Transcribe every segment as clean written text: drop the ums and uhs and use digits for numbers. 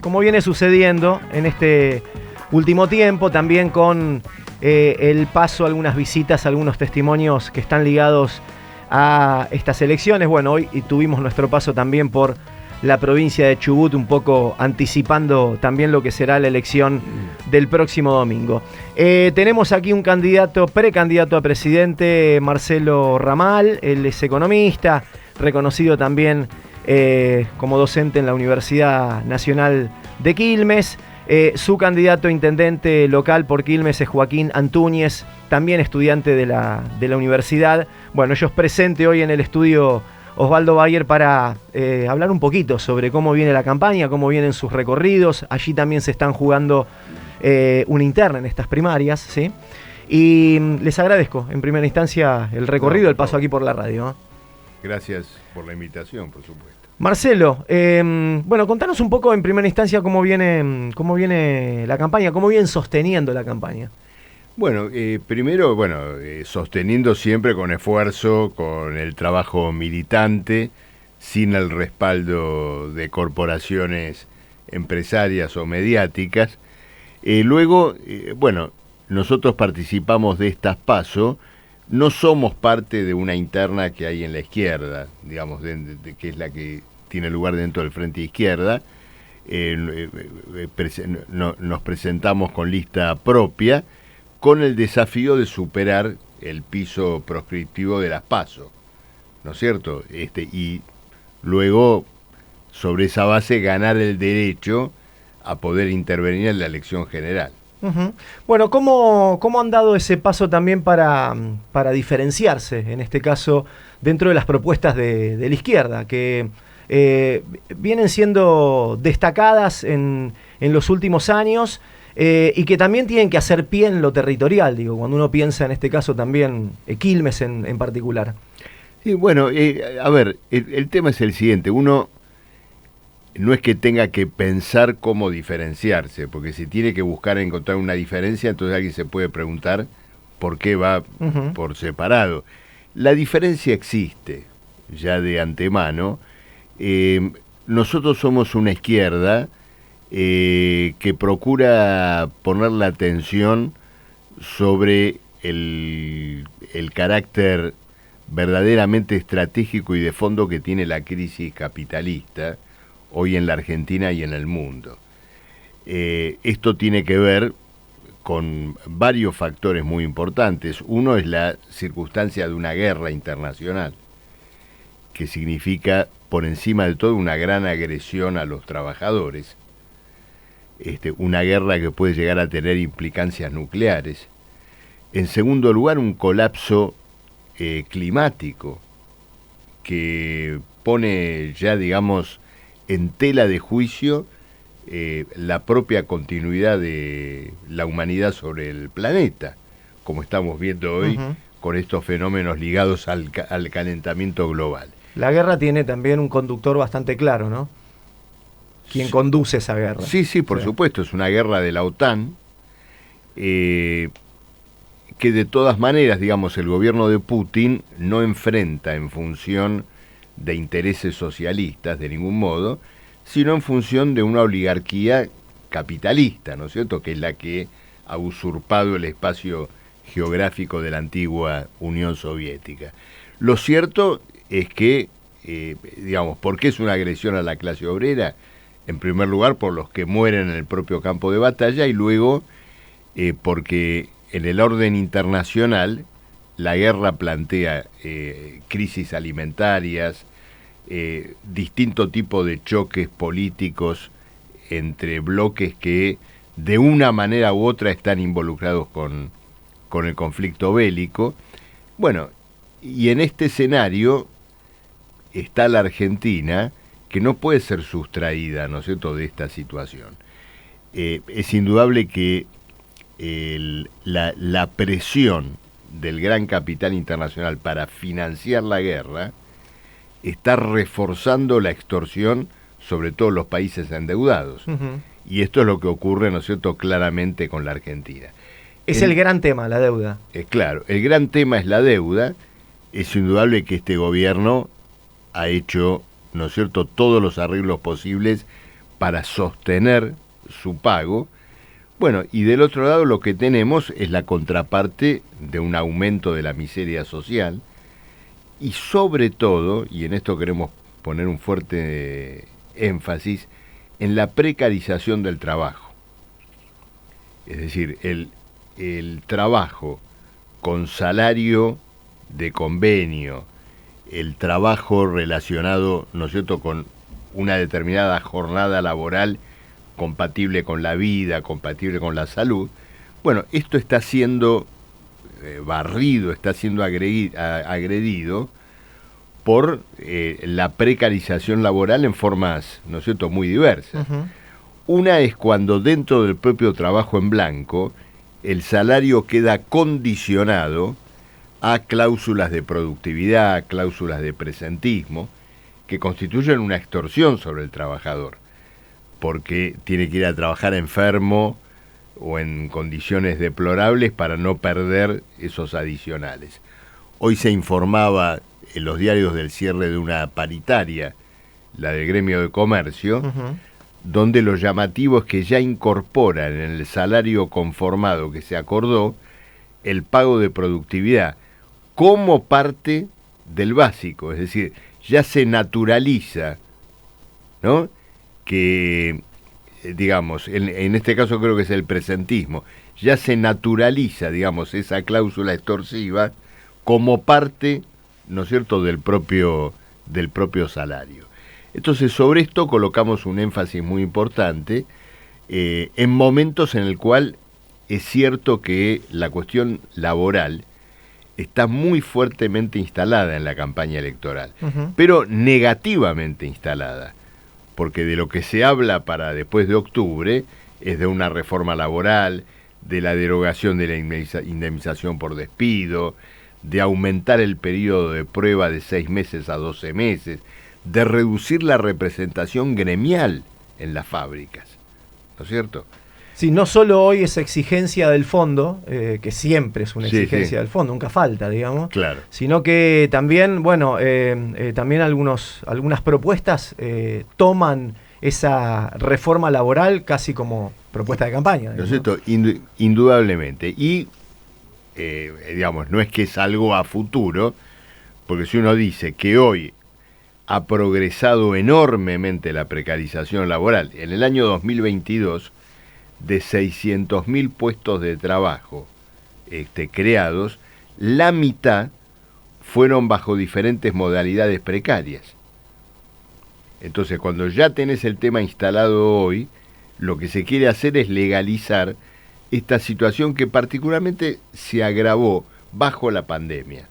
como viene sucediendo en este último tiempo, también con el paso, algunas visitas, algunos testimonios que están ligados a estas elecciones. Bueno, hoy tuvimos nuestro paso también por la provincia de Chubut, un poco anticipando también lo que será la elección del próximo domingo. Tenemos aquí un precandidato a presidente, Marcelo Ramal. Él es economista, reconocido también como docente en la Universidad Nacional de Quilmes. Su candidato a intendente local por Quilmes es Joaquín Antúñez, también estudiante de la universidad. Bueno, ellos presentes hoy en el estudio Osvaldo Bayer para hablar un poquito sobre cómo viene la campaña, cómo vienen sus recorridos. Allí también se están jugando una interna en estas primarias, ¿sí? Y les agradezco en primera instancia el recorrido, el paso aquí por la radio. Gracias por la invitación, por supuesto. Marcelo, bueno, contanos un poco en primera instancia cómo viene la campaña, cómo vienen sosteniendo la campaña. Bueno, primero, sosteniendo siempre con esfuerzo, con el trabajo militante, sin el respaldo de corporaciones empresarias o mediáticas. Luego, nosotros participamos de estas PASO, no somos parte de una interna que hay en la izquierda, digamos, que es la que tiene lugar dentro del Frente Izquierda. Nos presentamos con lista propia, con el desafío de superar el piso proscriptivo de las PASO, ¿no es cierto? Y luego, sobre esa base, ganar el derecho a poder intervenir en la elección general. Uh-huh. Bueno, ¿cómo han dado ese paso también para diferenciarse, en este caso, dentro de las propuestas de la izquierda, que vienen siendo destacadas en los últimos años y que también tienen que hacer pie en lo territorial, digo, cuando uno piensa en este caso también Quilmes en particular? Sí, bueno, a ver, el tema es el siguiente. Uno no es que tenga que pensar cómo diferenciarse, porque si tiene que buscar encontrar una diferencia, entonces alguien se puede preguntar por qué va por separado. La diferencia existe ya de antemano. Nosotros somos una izquierda que procura poner la atención sobre el carácter verdaderamente estratégico y de fondo que tiene la crisis capitalista hoy en la Argentina y en el mundo. Esto tiene que ver con varios factores muy importantes. Uno es la circunstancia de una guerra internacional, que significa, por encima de todo, una gran agresión a los trabajadores. Una guerra que puede llegar a tener implicancias nucleares. En segundo lugar, un colapso climático que pone ya, digamos, en tela de juicio la propia continuidad de la humanidad sobre el planeta, como estamos viendo hoy con estos fenómenos ligados al calentamiento global. La guerra tiene también un conductor bastante claro, ¿no? ¿Quién conduce esa guerra? Sí, por supuesto, es una guerra de la OTAN, que de todas maneras, digamos, el gobierno de Putin no enfrenta en función de intereses socialistas de ningún modo, sino en función de una oligarquía capitalista, ¿no es cierto?, que es la que ha usurpado el espacio geográfico de la antigua Unión Soviética. Lo cierto es que, digamos, ¿por qué es una agresión a la clase obrera? En primer lugar, por los que mueren en el propio campo de batalla, y luego porque en el orden internacional la guerra plantea crisis alimentarias, distinto tipo de choques políticos entre bloques que de una manera u otra están involucrados con el conflicto bélico. Bueno, y en este escenario está la Argentina, que no puede ser sustraída, ¿no es cierto?, de esta situación. Es indudable que la presión del gran capital internacional para financiar la guerra está reforzando la extorsión sobre todos los países endeudados. Y esto es lo que ocurre, ¿no es cierto?, claramente con la Argentina. Es el gran tema, la deuda. Claro, el gran tema es la deuda. Es indudable que este gobierno ha hecho, ¿no es cierto?, todos los arreglos posibles para sostener su pago. Bueno, y del otro lado lo que tenemos es la contraparte de un aumento de la miseria social y sobre todo, y en esto queremos poner un fuerte énfasis, en la precarización del trabajo. Es decir, el trabajo con salario de convenio, el trabajo relacionado, ¿no es cierto?, con una determinada jornada laboral compatible con la vida, compatible con la salud. Bueno, esto está siendo barrido, está siendo agredido por la precarización laboral en formas, ¿no es cierto?, muy diversas. Uh-huh. Una es cuando dentro del propio trabajo en blanco el salario queda condicionado a cláusulas de productividad, cláusulas de presentismo, que constituyen una extorsión sobre el trabajador, porque tiene que ir a trabajar enfermo o en condiciones deplorables para no perder esos adicionales. Hoy se informaba en los diarios del cierre de una paritaria, la del gremio de comercio, uh-huh, donde lo llamativo es que ya incorporan en el salario conformado que se acordó el pago de productividad como parte del básico, es decir, ya se naturaliza, ¿no?, que, digamos, en este caso creo que es el presentismo, ya se naturaliza, digamos, esa cláusula extorsiva como parte, ¿no es cierto?, del propio salario. Entonces, sobre esto colocamos un énfasis muy importante en momentos en el cual es cierto que la cuestión laboral está muy fuertemente instalada en la campaña electoral, uh-huh, pero negativamente instalada, porque de lo que se habla para después de octubre es de una reforma laboral, de la derogación de la indemnización por despido, de aumentar el periodo de prueba de 6 meses a 12 meses, de reducir la representación gremial en las fábricas, ¿no es cierto? Sí, no solo hoy es exigencia del fondo, que siempre es una exigencia del fondo, nunca falta, digamos, claro, sino que también, bueno, también algunas propuestas toman esa reforma laboral casi como propuesta de campaña, ¿no es cierto? Indudablemente. Y, digamos, no es que es algo a futuro, porque si uno dice que hoy ha progresado enormemente la precarización laboral, en el año 2022, de 600.000 puestos de trabajo creados, la mitad fueron bajo diferentes modalidades precarias. Entonces, cuando ya tenés el tema instalado hoy, lo que se quiere hacer es legalizar esta situación que particularmente se agravó bajo la pandemia.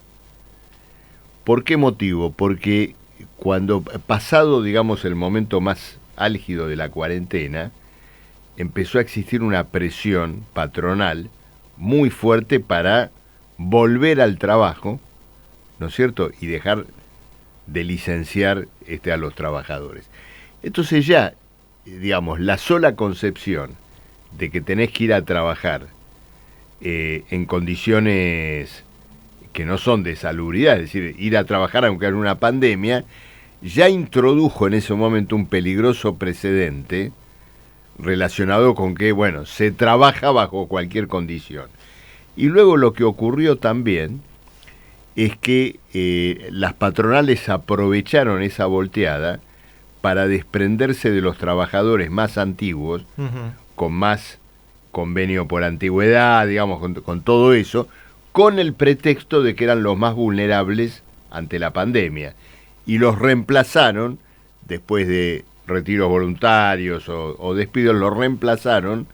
¿Por qué motivo? Porque cuando pasado, digamos, el momento más álgido de la cuarentena, empezó a existir una presión patronal muy fuerte para volver al trabajo, ¿no es cierto?, y dejar de licenciar a los trabajadores. Entonces ya, digamos, la sola concepción de que tenés que ir a trabajar en condiciones que no son de salubridad, es decir, ir a trabajar aunque haya una pandemia, ya introdujo en ese momento un peligroso precedente relacionado con que, bueno, se trabaja bajo cualquier condición. Y luego lo que ocurrió también es que las patronales aprovecharon esa volteada para desprenderse de los trabajadores más antiguos, uh-huh, con más convenio por antigüedad, digamos, con todo eso, con el pretexto de que eran los más vulnerables ante la pandemia. Y los reemplazaron, después de retiros voluntarios o despidos, los reemplazaron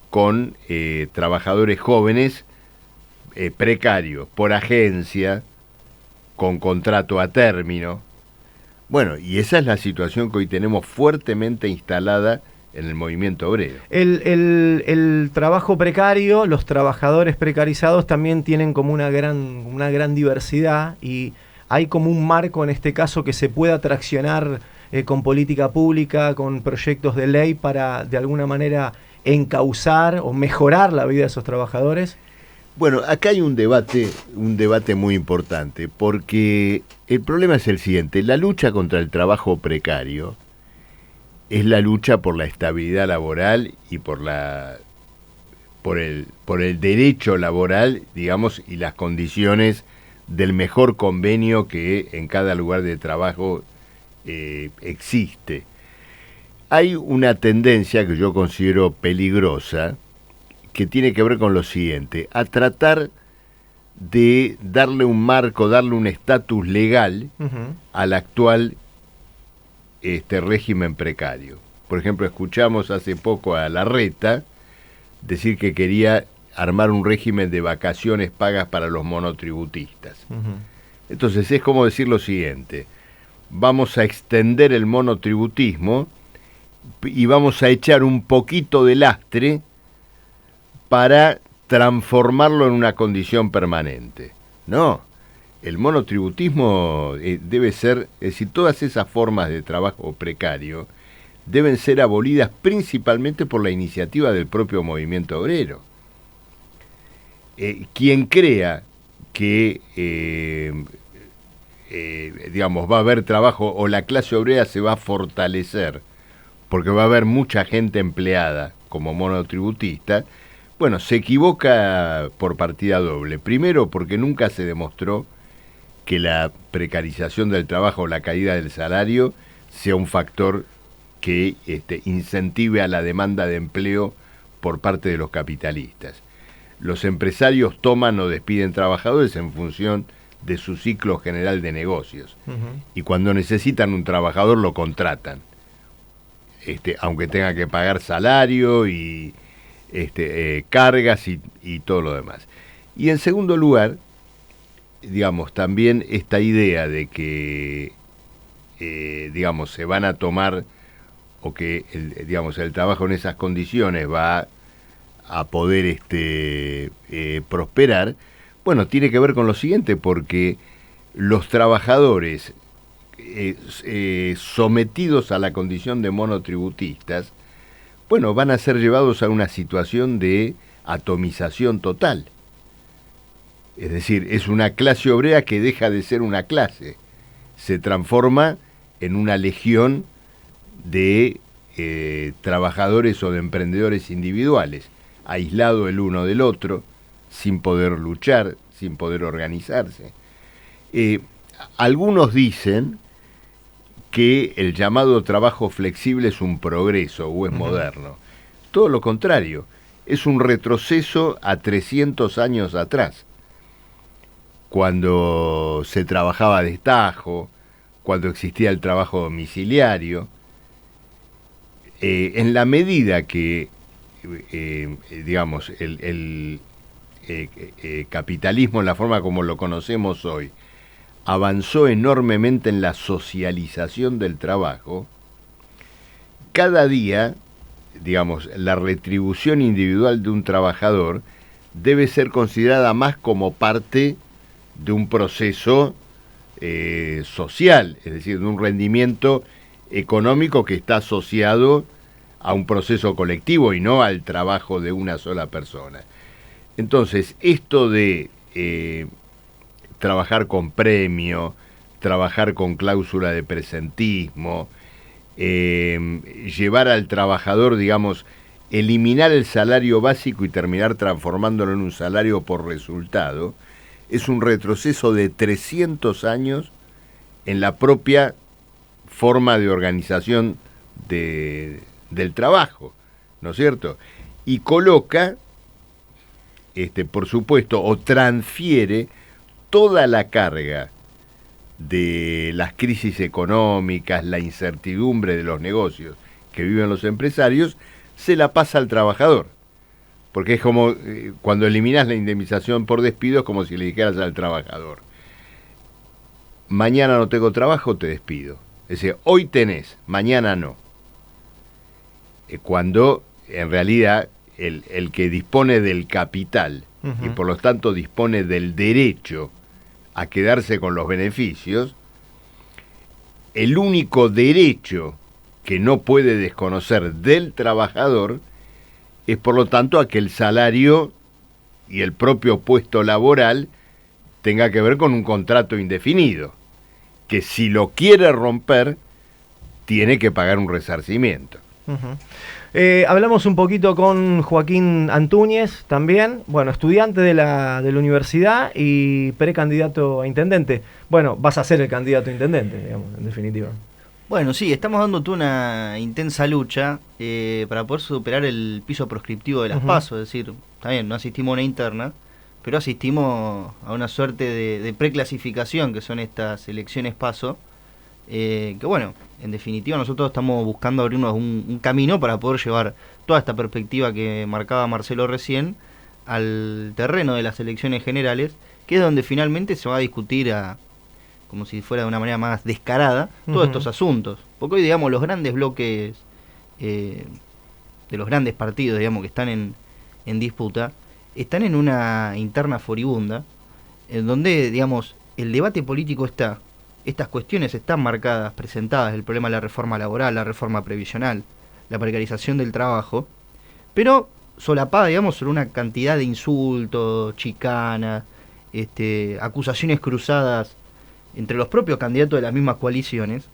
con trabajadores jóvenes precarios, por agencia, con contrato a término. Bueno, y esa es la situación que hoy tenemos fuertemente instalada en el movimiento obrero. El trabajo precario, los trabajadores precarizados también tienen como una gran diversidad, y hay como un marco en este caso que se pueda traccionar con política pública, con proyectos de ley para de alguna manera encauzar o mejorar la vida de esos trabajadores. Bueno, acá hay un debate muy importante, porque el problema es el siguiente: la lucha contra el trabajo precario es la lucha por la estabilidad laboral y por el derecho laboral, digamos, y las condiciones del mejor convenio que en cada lugar de trabajo existe. Hay una tendencia que yo considero peligrosa, que tiene que ver con lo siguiente: a tratar de darle un marco, darle un estatus legal al actual régimen precario. Por ejemplo, escuchamos hace poco a Larreta decir que quería armar un régimen de vacaciones pagas para los monotributistas. Entonces es como decir lo siguiente: vamos a extender el monotributismo y vamos a echar un poquito de lastre para transformarlo en una condición permanente. No, el monotributismo debe ser, es decir, todas esas formas de trabajo precario deben ser abolidas principalmente por la iniciativa del propio movimiento obrero. Quien crea que digamos, va a haber trabajo o la clase obrera se va a fortalecer porque va a haber mucha gente empleada como monotributista, bueno, se equivoca por partida doble. Primero, porque nunca se demostró que la precarización del trabajo o la caída del salario sea un factor que incentive a la demanda de empleo por parte de los capitalistas. Los empresarios toman o despiden trabajadores en función de su ciclo general de negocios. Y cuando necesitan un trabajador lo contratan, aunque tenga que pagar salario y cargas y todo lo demás. Y en segundo lugar, digamos, también esta idea de que digamos, se van a tomar o que el trabajo en esas condiciones va a poder prosperar, bueno, tiene que ver con lo siguiente, porque los trabajadores sometidos a la condición de monotributistas, bueno, van a ser llevados a una situación de atomización total. Es decir, es una clase obrera que deja de ser una clase, se transforma en una legión de trabajadores o de emprendedores individuales, aislado el uno del otro, sin poder luchar, sin poder organizarse. Algunos dicen que el llamado trabajo flexible es un progreso o es moderno. Todo lo contrario, es un retroceso a 300 años atrás, cuando se trabajaba a destajo, cuando existía el trabajo domiciliario. En la medida que digamos, el capitalismo en la forma como lo conocemos hoy avanzó enormemente en la socialización del trabajo, cada día, digamos, la retribución individual de un trabajador debe ser considerada más como parte de un proceso social, es decir, de un rendimiento económico que está asociado a un proceso colectivo y no al trabajo de una sola persona. Entonces, esto de trabajar con premio, trabajar con cláusula de presentismo, llevar al trabajador, digamos, eliminar el salario básico y terminar transformándolo en un salario por resultado, es un retroceso de 300 años en la propia forma de organización del trabajo, ¿no es cierto? Y coloca, por supuesto, o transfiere toda la carga de las crisis económicas, la incertidumbre de los negocios que viven los empresarios, se la pasa al trabajador. Porque es como cuando eliminas la indemnización por despido, es como si le dijeras al trabajador: mañana no tengo trabajo, te despido. Es decir, hoy tenés, mañana no. Cuando en realidad el que dispone del capital y por lo tanto dispone del derecho a quedarse con los beneficios, el único derecho que no puede desconocer del trabajador es por lo tanto a que el salario y el propio puesto laboral tenga que ver con un contrato indefinido, que si lo quiere romper tiene que pagar un resarcimiento. Hablamos un poquito con Joaquín Antúñez también, bueno, estudiante de la universidad y precandidato a intendente. Bueno, vas a ser el candidato a intendente, digamos, en definitiva. Bueno, sí, estamos dando toda una intensa lucha para poder superar el piso proscriptivo de las PASO, es decir, también no asistimos a una interna, pero asistimos a una suerte de preclasificación que son estas elecciones PASO, que bueno, en definitiva nosotros estamos buscando abrirnos un camino para poder llevar toda esta perspectiva que marcaba Marcelo recién al terreno de las elecciones generales, que es donde finalmente se va a discutir como si fuera de una manera más descarada, todos estos asuntos. Porque hoy, digamos, los grandes bloques de los grandes partidos, digamos, que están en disputa, están en una interna furibunda, en donde, digamos, el debate político estas cuestiones están marcadas, presentadas, el problema de la reforma laboral, la reforma previsional, la precarización del trabajo, pero solapada, digamos, sobre una cantidad de insultos, chicanas, acusaciones cruzadas entre los propios candidatos de las mismas coaliciones,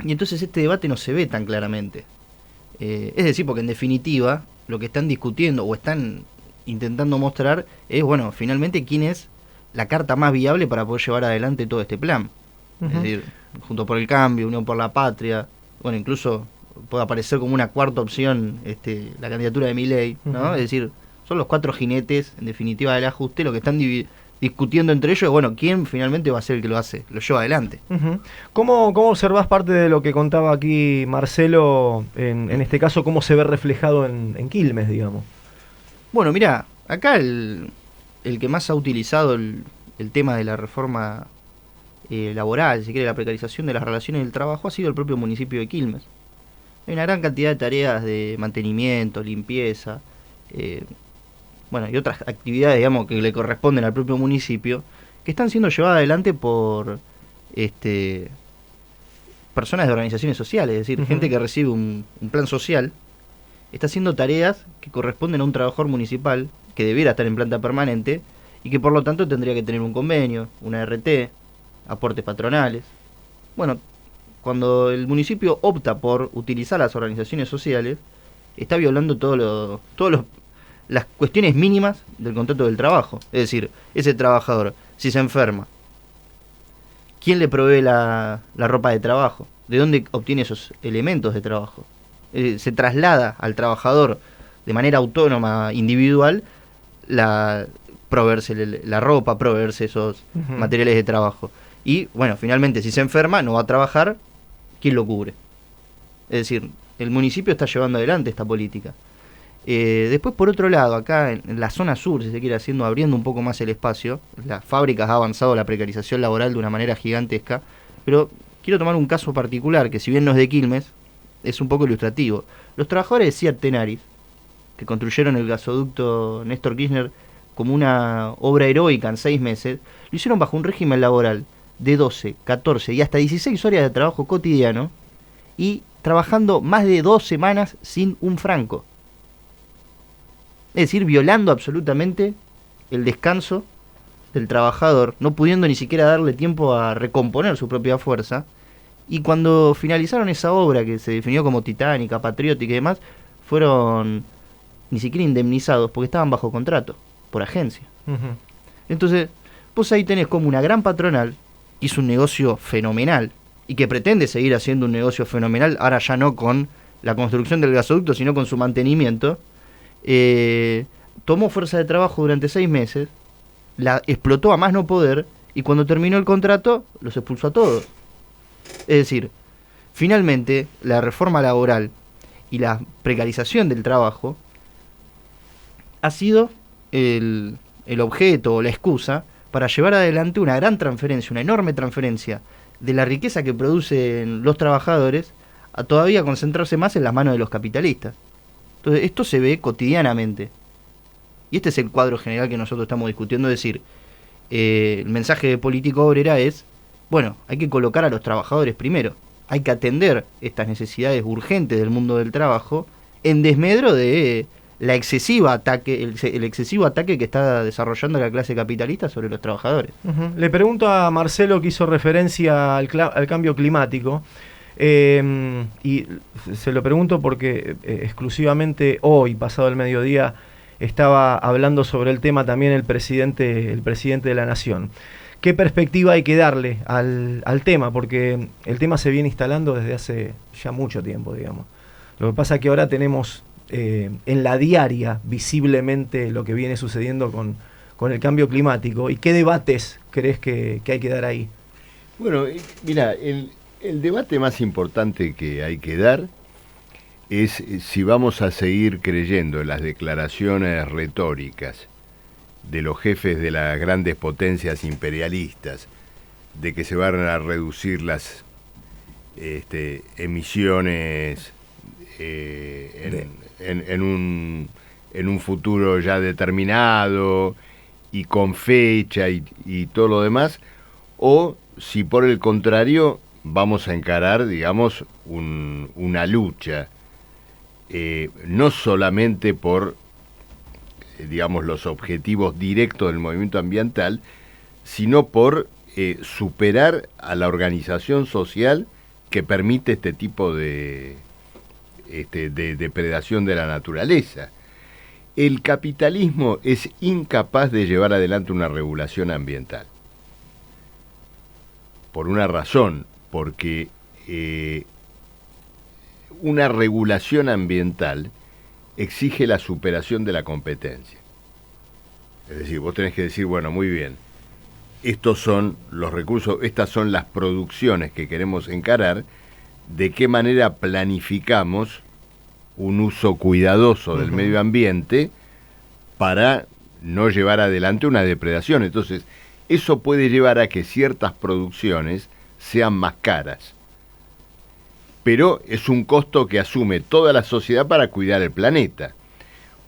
y entonces este debate no se ve tan claramente. Es decir, porque en definitiva lo que están discutiendo o están intentando mostrar es, bueno, finalmente quién es la carta más viable para poder llevar adelante todo este plan. Es decir, Juntos por el Cambio, Unión por la Patria, bueno, incluso puede aparecer como una cuarta opción la candidatura de Milei, ¿no? Es decir, son los 4 jinetes, en definitiva, del ajuste, lo que están discutiendo entre ellos, bueno, quién finalmente va a ser el que lo lleva adelante. ¿Cómo observás parte de lo que contaba aquí Marcelo, en este caso, cómo se ve reflejado en Quilmes, digamos? Bueno, mira, acá el que más ha utilizado el tema de la reforma laboral, si quiere, la precarización de las relaciones del trabajo, ha sido el propio municipio de Quilmes. Hay una gran cantidad de tareas de mantenimiento, limpieza, bueno, y otras actividades, digamos, que le corresponden al propio municipio, que están siendo llevadas adelante por personas de organizaciones sociales, es decir, gente que recibe un plan social, está haciendo tareas que corresponden a un trabajador municipal que debiera estar en planta permanente y que por lo tanto tendría que tener un convenio, una RT, aportes patronales. Bueno, cuando el municipio opta por utilizar las organizaciones sociales, está violando todas las cuestiones mínimas del contrato del trabajo. Es decir, ese trabajador, si se enferma, ¿quién le provee la ropa de trabajo? ¿De dónde obtiene esos elementos de trabajo? Se traslada al trabajador de manera autónoma, individual, proveerse la ropa, proveerse esos materiales de trabajo. Y, bueno, finalmente, si se enferma, no va a trabajar, ¿quién lo cubre? Es decir, el municipio está llevando adelante esta política. Después, por otro lado, acá en la zona sur, si se quiere, abriendo un poco más el espacio, las fábricas ha avanzado la precarización laboral de una manera gigantesca, pero quiero tomar un caso particular, que si bien no es de Quilmes, es un poco ilustrativo. Los trabajadores de Seat Tenaris, que construyeron el gasoducto Néstor Kirchner como una obra heroica en 6 meses, lo hicieron bajo un régimen laboral de 12, 14 y hasta 16 horas de trabajo cotidiano y trabajando más de 2 semanas sin un franco. Es decir, violando absolutamente el descanso del trabajador, no pudiendo ni siquiera darle tiempo a recomponer su propia fuerza. Y cuando finalizaron esa obra, que se definió como titánica, patriótica y demás, fueron ni siquiera indemnizados porque estaban bajo contrato, por agencia. Entonces, vos ahí tenés como una gran patronal que hizo un negocio fenomenal y que pretende seguir haciendo un negocio fenomenal, ahora ya no con la construcción del gasoducto, sino con su mantenimiento. Tomó fuerza de trabajo durante 6 meses, la explotó a más no poder y cuando terminó el contrato los expulsó a todos. Es decir, finalmente la reforma laboral y la precarización del trabajo ha sido el objeto o la excusa para llevar adelante una gran transferencia, una enorme transferencia de la riqueza que producen los trabajadores a todavía concentrarse más en las manos de los capitalistas. Entonces esto se ve cotidianamente y este es el cuadro general que nosotros estamos discutiendo. Es decir, el mensaje de Política Obrera es: bueno, hay que colocar a los trabajadores primero, hay que atender estas necesidades urgentes del mundo del trabajo en desmedro de el excesivo ataque que está desarrollando la clase capitalista sobre los trabajadores. Le pregunto a Marcelo, que hizo referencia al cambio climático. Y se lo pregunto porque exclusivamente hoy, pasado el mediodía, estaba hablando sobre el tema también el presidente de la Nación. ¿Qué perspectiva hay que darle al tema? Porque el tema se viene instalando desde hace ya mucho tiempo, digamos. Lo que pasa es que ahora tenemos en la diaria visiblemente lo que viene sucediendo con el cambio climático. ¿Y qué debates crees que hay que dar ahí? Bueno, mira, el debate más importante que hay que dar es si vamos a seguir creyendo en las declaraciones retóricas de los jefes de las grandes potencias imperialistas, de que se van a reducir las emisiones en un futuro ya determinado y con fecha y todo lo demás, o si por el contrario vamos a encarar, digamos, una lucha, no solamente por digamos, los objetivos directos del movimiento ambiental, sino por superar a la organización social que permite este tipo de depredación de la naturaleza. El capitalismo es incapaz de llevar adelante una regulación ambiental. Por una razón, porque una regulación ambiental exige la superación de la competencia. Es decir, vos tenés que decir, bueno, muy bien, estos son los recursos, estas son las producciones que queremos encarar, de qué manera planificamos un uso cuidadoso del medio ambiente para no llevar adelante una depredación. Entonces, eso puede llevar a que ciertas producciones sean más caras. Pero es un costo que asume toda la sociedad para cuidar el planeta.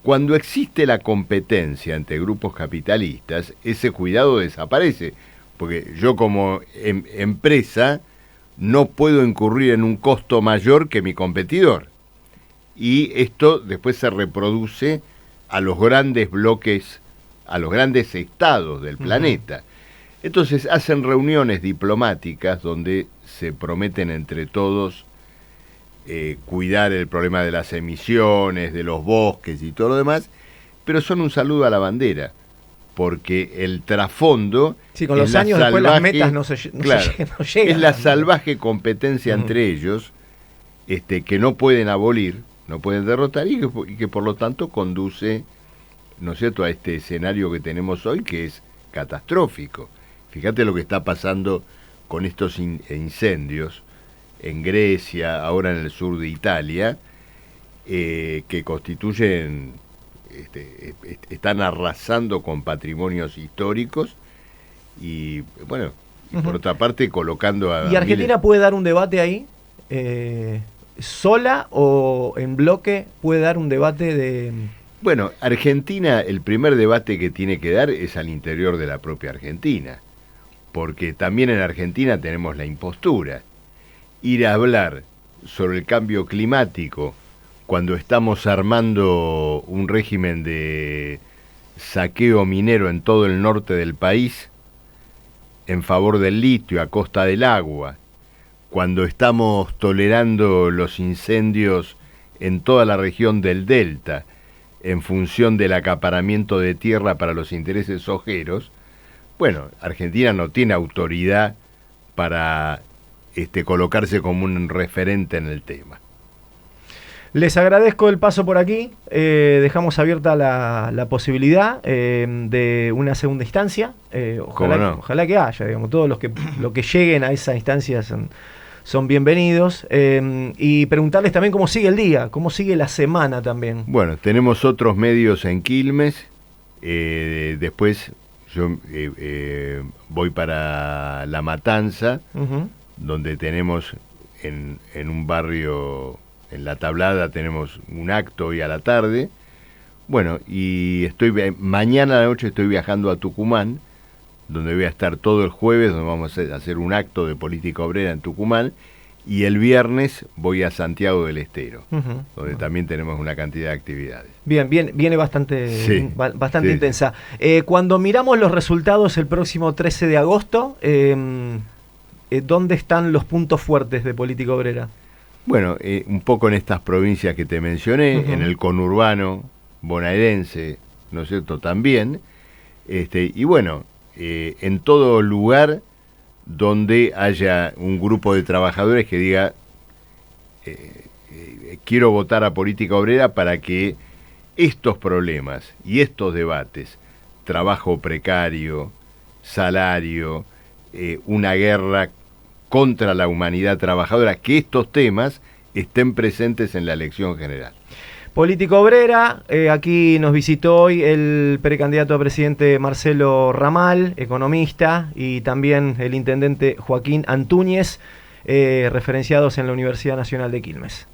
Cuando existe la competencia entre grupos capitalistas, ese cuidado desaparece, porque yo como empresa no puedo incurrir en un costo mayor que mi competidor. Y esto después se reproduce a los grandes bloques, a los grandes estados del planeta. Entonces hacen reuniones diplomáticas donde se prometen entre todos cuidar el problema de las emisiones, de los bosques y todo lo demás, pero son un saludo a la bandera, porque el trasfondo... Sí, con los años después las metas no llegan. Es la salvaje competencia entre ellos, que no pueden abolir, no pueden derrotar, y que por lo tanto conduce, ¿no es cierto?, a este escenario que tenemos hoy, que es catastrófico. Fíjate lo que está pasando con estos incendios en Grecia, ahora en el sur de Italia, que constituyen, están arrasando con patrimonios históricos y, bueno, y por otra parte colocando a... ¿Y Argentina puede dar un debate ahí? ¿Sola o en bloque puede dar un debate de...? Bueno, Argentina, el primer debate que tiene que dar es al interior de la propia Argentina, porque también en Argentina tenemos la impostura. Ir a hablar sobre el cambio climático cuando estamos armando un régimen de saqueo minero en todo el norte del país en favor del litio a costa del agua, cuando estamos tolerando los incendios en toda la región del Delta en función del acaparamiento de tierra para los intereses ojeros, bueno, Argentina no tiene autoridad para colocarse como un referente en el tema. Les agradezco el paso por aquí, dejamos abierta la posibilidad de una segunda instancia, ojalá que haya, digamos, todos los que lleguen a esa instancia son bienvenidos, y preguntarles también cómo sigue el día, cómo sigue la semana también. Bueno, tenemos otros medios en Quilmes, después yo voy para La Matanza, donde tenemos en un barrio, en La Tablada, tenemos un acto hoy a la tarde. Bueno, y mañana a la noche estoy viajando a Tucumán, donde voy a estar todo el jueves, donde vamos a hacer un acto de política obrera en Tucumán, y el viernes voy a Santiago del Estero, donde también tenemos una cantidad de actividades. Bien, viene bastante intensa. Cuando miramos los resultados el próximo 13 de agosto, ¿dónde están los puntos fuertes de Política Obrera? Bueno, un poco en estas provincias que te mencioné, en el conurbano bonaerense, ¿no es cierto?, también, y bueno, en todo lugar donde haya un grupo de trabajadores que diga, quiero votar a Política Obrera para que estos problemas y estos debates, trabajo precario, salario, una guerra contra la humanidad trabajadora, que estos temas estén presentes en la elección general. Política Obrera, aquí nos visitó hoy el precandidato a presidente Marcelo Ramal, economista, y también el intendente Joaquín Antúñez, referenciados en la Universidad Nacional de Quilmes.